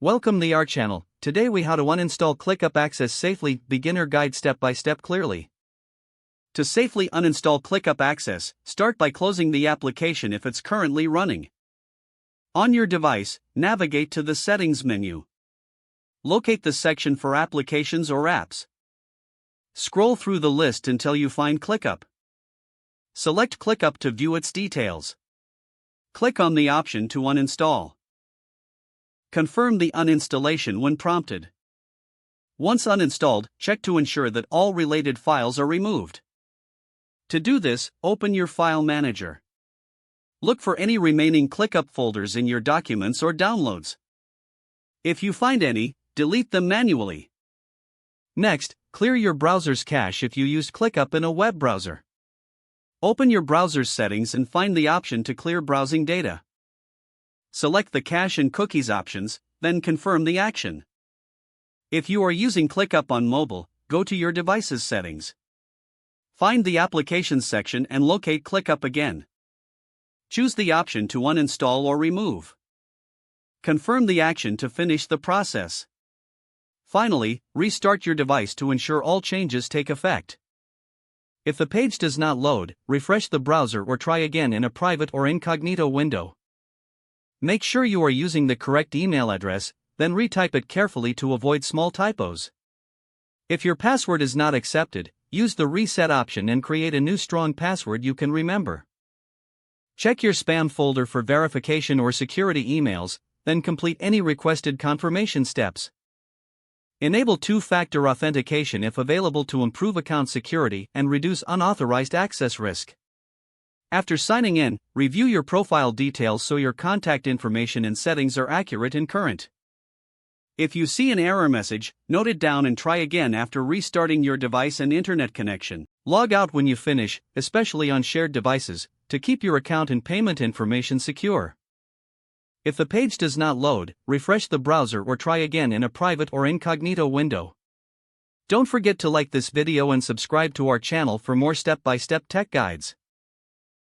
Welcome to our channel. Today we how to uninstall ClickUp Access safely, beginner guide step by step clearly. To safely uninstall ClickUp Access, start by closing the application if it's currently running. On your device, navigate to the Settings menu. Locate the section for Applications or Apps. Scroll through the list until you find ClickUp. Select ClickUp to view its details. Click on the option to uninstall. Confirm the uninstallation when prompted. Once uninstalled, check to ensure that all related files are removed. To do this, open your file manager. Look for any remaining ClickUp folders in your documents or downloads. If you find any, delete them manually. Next, clear your browser's cache if you used ClickUp in a web browser. Open your browser's settings and find the option to clear browsing data. Select the Cache and Cookies options, then confirm the action. If you are using ClickUp on mobile, go to your device's settings. Find the Applications section and locate ClickUp again. Choose the option to uninstall or remove. Confirm the action to finish the process. Finally, restart your device to ensure all changes take effect. If the page does not load, refresh the browser or try again in a private or incognito window. Make sure you are using the correct email address, then retype it carefully to avoid small typos. If your password is not accepted, use the reset option and create a new strong password you can remember. Check your spam folder for verification or security emails, then complete any requested confirmation steps. Enable two-factor authentication if available to improve account security and reduce unauthorized access risk. After signing in, review your profile details so your contact information and settings are accurate and current. If you see an error message, note it down and try again after restarting your device and internet connection. Log out when you finish, especially on shared devices, to keep your account and payment information secure. If the page does not load, refresh the browser or try again in a private or incognito window. Don't forget to like this video and subscribe to our channel for more step-by-step tech guides.